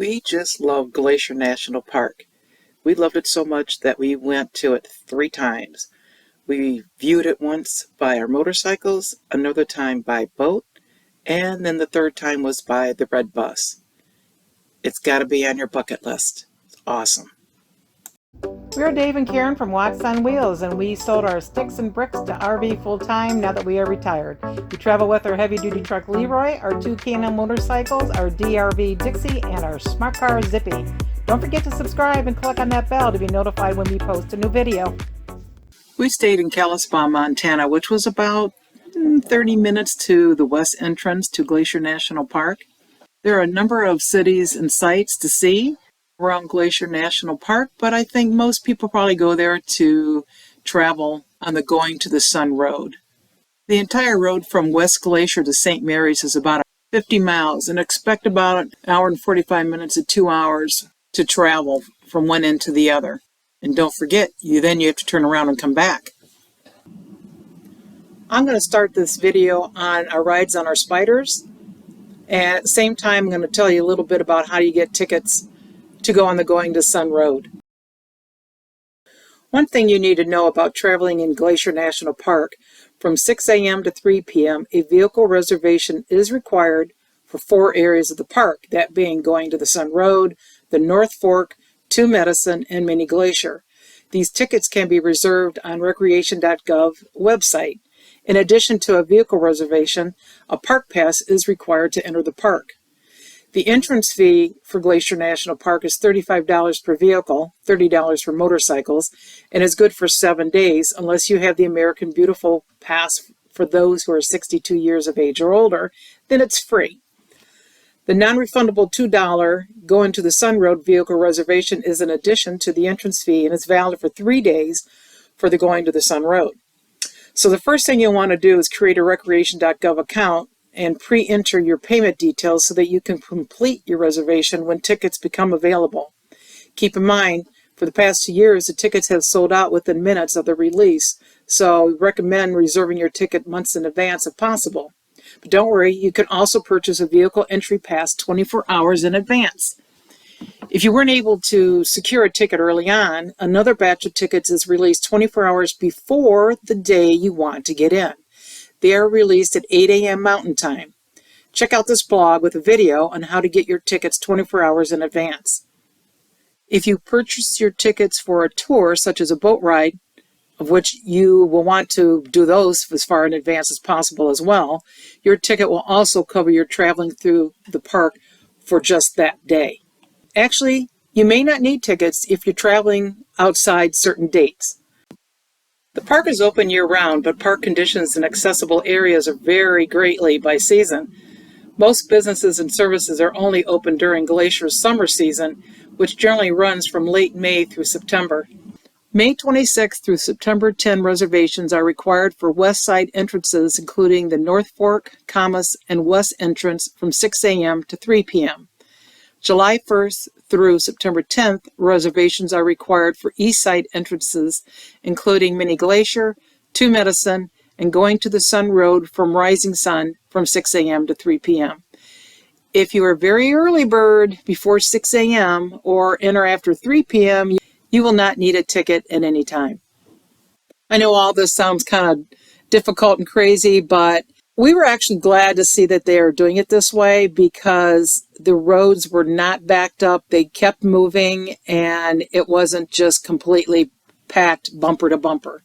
We just love Glacier National Park. We loved it so much that we went to it 3 times. We viewed it once by our motorcycles, another time by boat, and then the 3rd time was by the red bus. It's got to be on your bucket list. It's awesome. We're Dave and Karen from Watts on Wheels, and we sold our sticks and bricks to RV full-time now that we are retired. We travel with our heavy-duty truck Leroy, our 2 K&M motorcycles, our DRV Dixie, and our smart car Zippy. Don't forget to subscribe and click on that bell to be notified when we post a new video. We stayed in 𝗶𝗟𝗲𝗍𝗍𝗏, Montana, which was about 30 minutes to the west entrance to Glacier National Park. There are a number of cities and sites to see around Glacier National Park, but I think most people probably go there to travel on the Going to the Sun Road. The entire road from West Glacier to St. Mary's is about 50 miles, and expect about an hour and 45 minutes to 2 hours to travel from one end to the other. And don't forget, you have to turn around and come back. I'm going to start this video on our rides on our spiders, and at the same time I'm going to tell you a little bit about how you get tickets to go on the Going to Sun Road. One thing you need to know about traveling in Glacier National Park: from 6 a.m. to 3 p.m. a vehicle reservation is required for 4 areas of the park, that being Going to the Sun Road, the North Fork, 𝗏𝗏𝗏𝗏, and Mini Glacier. These tickets can be reserved on recreation.gov website. In addition to a vehicle reservation, a park pass is required to enter the park. The entrance fee for Glacier National Park is $35 per vehicle, $30 for motorcycles, and is good for 7 days unless you have the American Beautiful Pass for those who are 62 years of age or older. Then it's free. The non-refundable $2 Going to the Sun Road vehicle reservation is an addition to the entrance fee and is valid for 3 days for the Going to the Sun Road. So the first thing you'll want to do is create a recreation.gov account and pre-enter your payment details so that you can complete your reservation when tickets become available. Keep in mind, for the past 2 years, the tickets have sold out within minutes of the release, so we recommend reserving your ticket months in advance if possible. But don't worry, you can also purchase a vehicle entry pass 24 hours in advance. If you weren't able to secure a ticket early on, another batch of tickets is released 24 hours before the day you want to get in. They are released at 8 a.m. Mountain Time. Check out this blog with a video on how to get your tickets 24 hours in advance. If you purchase your tickets for a tour, such as a boat ride, of which you will want to do those as far in advance as possible as well, your ticket will also cover your traveling through the park for just that day. Actually, you may not need tickets if you're traveling outside certain dates. The park is open year-round, but park conditions in accessible areas vary greatly by season. Most businesses and services are only open during Glacier's summer season, which generally runs from late May through September. May 26 through September 10 reservations are required for west side entrances, including the North Fork, 𝗏𝗏𝗏𝗏𝗏, and west entrance from 6 a.m. to 3 p.m. July 1st through September 10th, reservations are required for east side entrances, including Mini Glacier, 𝗏𝗏𝗏𝗏𝗏, and Going to the Sun Road from Rising Sun from 6 a.m. to 3 p.m. If you are very early bird before 6 a.m. or enter after 3 p.m., you will not need a ticket at any time. I know all this sounds kind of difficult and crazy, but we were actually glad to see that they are doing it this way because the roads were not backed up. They kept moving, and it wasn't just completely packed bumper to bumper.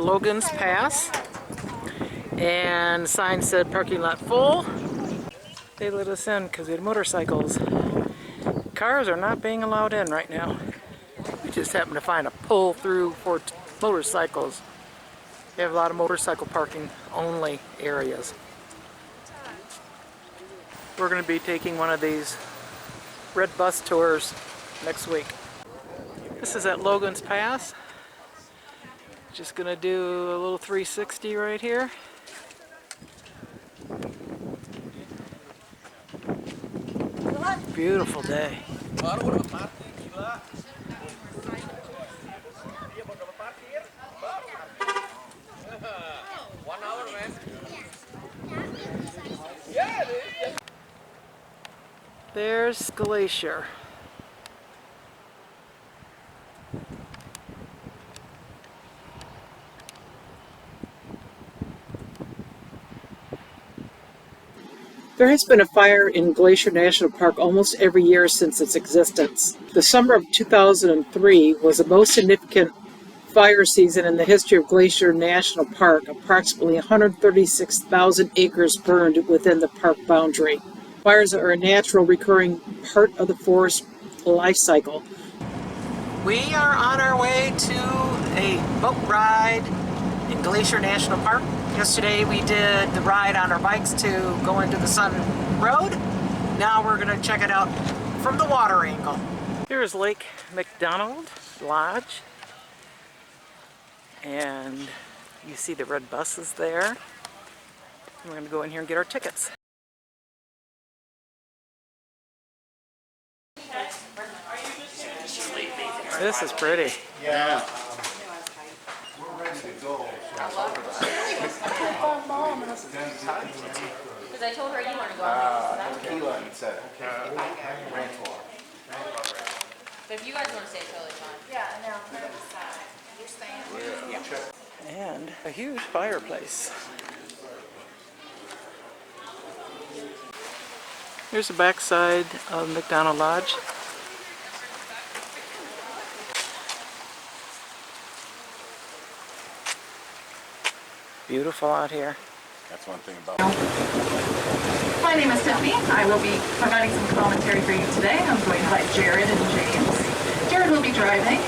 Logan's Pass, and the sign said parking lot full. They let us in because we had motorcycles. Cars are not being allowed in right now. We just happened to find a pull through for motorcycles. They have a lot of motorcycle parking only areas. We're going to be taking one of these red bus tours next week. This is at Logan's Pass. Just going to do a little 360 right here. Beautiful day. There's Glacier. There has been a fire in Glacier National Park almost every year since its existence. The summer of 2003 was the most significant fire season in the history of Glacier National Park. Approximately 136,000 acres burned within the park boundary. Fires are a natural recurring part of the forest life cycle. We are on our way to a boat ride in Glacier National Park. Yesterday we did the ride on our bikes to go into the Sun Road. Now we're going to check it out from the water angle. Here's Lake McDonald Lodge. And you see the red buses there. We're going to go in here and get our tickets. This is pretty. Yeah. We're ready to go. Because I told her you want to go on there. Tequila and said, rainfall. But if you guys want to stay, totally fine. Yeah, no, you're staying. And a huge fireplace. Here's the backside of McDonald Lodge. Beautiful out here. That's one thing about My name is Stephanie. I will be providing some commentary for you today. I'm joined by Jared and James. Jared will be driving.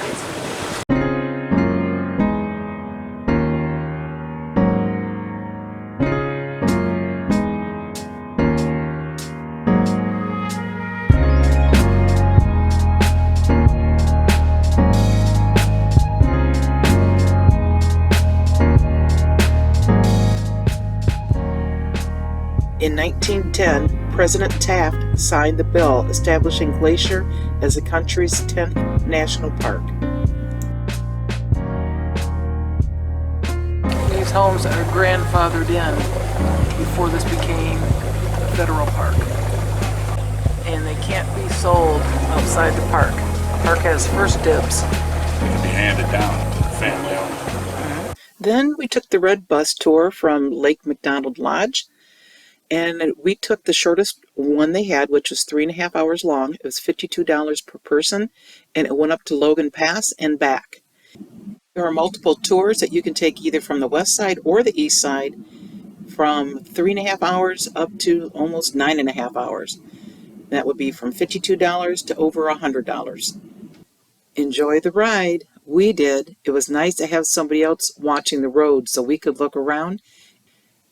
In 1910, President Taft signed the bill establishing Glacier as the country's 10th national park. These homes are grandfathered in before this became a federal park. And they can't be sold outside the park. The park has first dibs. it can be handed down to the family owner. Then we took the red bus tour from Lake McDonald Lodge. And we took the shortest one they had, which was 3.5 hours long. It was $52 per person, and it went up to Logan Pass and back. There are multiple tours that you can take either from the west side or the east side, from 3.5 hours up to almost 9.5 hours. That would be from $52 to over $100. Enjoy the ride. We did. It was nice to have somebody else watching the road so we could look around.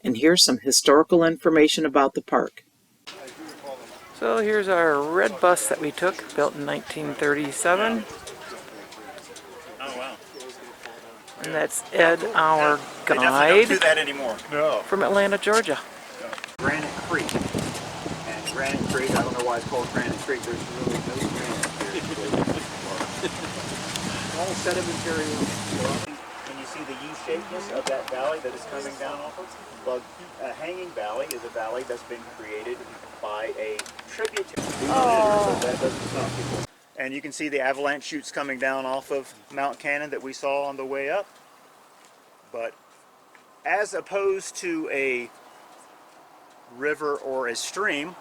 And here's some historical information about the park. So here's our red bus that we took, built in 1937. Oh, wow. And that's Ed, our They definitely guide don't do that anymore. No. from Atlanta, Georgia. Granite Creek. And Granite Creek, I don't know why it's called Granite Creek. There's really no granite here. All sedimentary. Can you see the U-shapedness of that valley that is coming down off of? Well, a hanging valley is a valley that's been created by a tributary. So that doesn't stop people. And you can see the avalanche chutes coming down off of Mount Cannon that we saw on the way up. But as opposed to a river or a stream,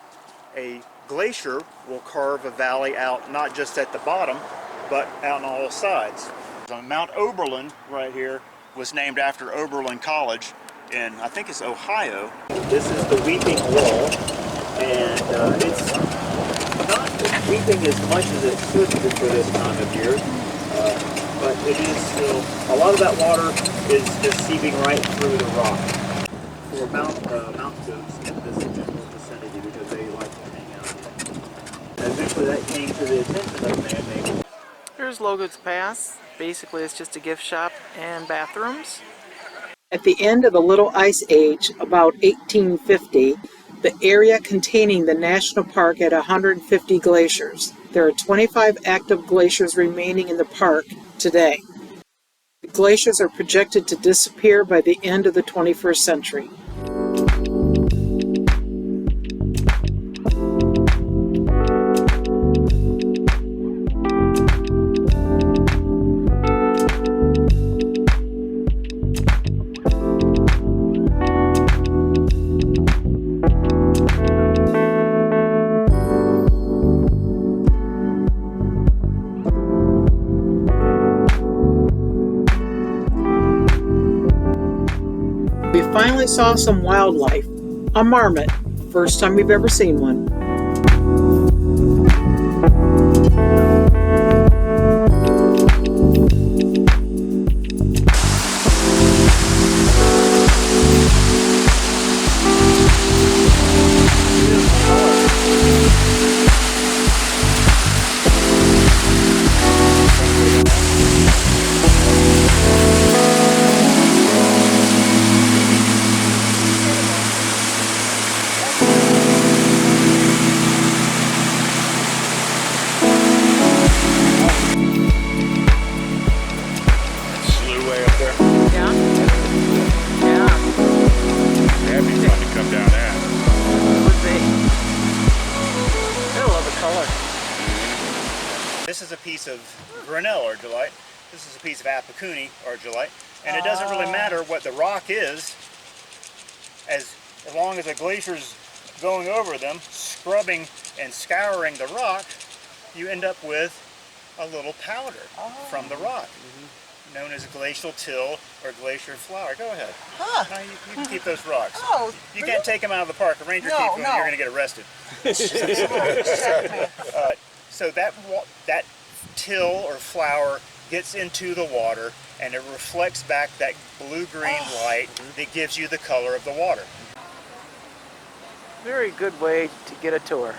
a glacier will carve a valley out not just at the bottom, but out on all sides. On Mount Oberlin right here, was named after Oberlin College in, I think it's Ohio. This is the weeping wall, and it's not weeping as much as it should for this time of year, but it is still, a lot of that water is just seeping right through the rock. For mountain goats in this general vicinity because they like to hang out here. Eventually that came to the attention of man-made. Here's Logan's Pass. Basically, it's just a gift shop and bathrooms. At the end of the Little Ice Age, about 1850, the area containing the national park had 150 glaciers. There are 25 active glaciers remaining in the park today. The glaciers are projected to disappear by the end of the 21st century. We finally saw some wildlife. A marmot. First time we've ever seen one. This is a piece of 𝗶𝗟𝗏𝗀𝗀𝗧𝗦. This is a piece of 𝗵𝗂𝗂𝗍𝗂𝗀𝗀𝗀𝗀. And it doesn't really matter what the rock is, as long as a glacier's going over them, scrubbing and scouring the rock, you end up with a little powder from the rock, known as glacial till or glacier flour. Go ahead. Now you can keep those rocks. You can't take them out of the park. A ranger keeps them, you're going to get arrested. So that till or flour gets into the water and it reflects back that blue-green light that gives you the color of the water. Very good way to get a tour.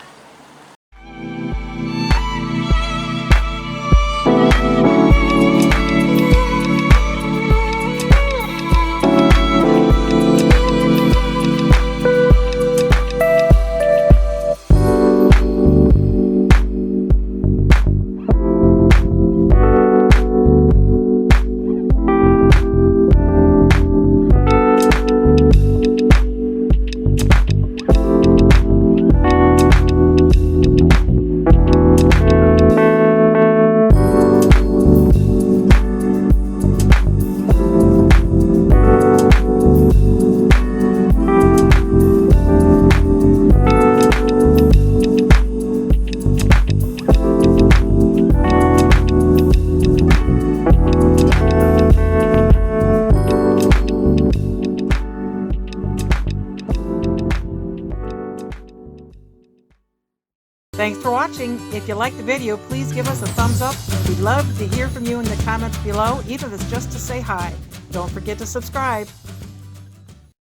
Thanks for watching. If you liked the video, please give us a thumbs up. We'd love to hear from you in the comments below, even if it's just to say hi. Don't forget to subscribe.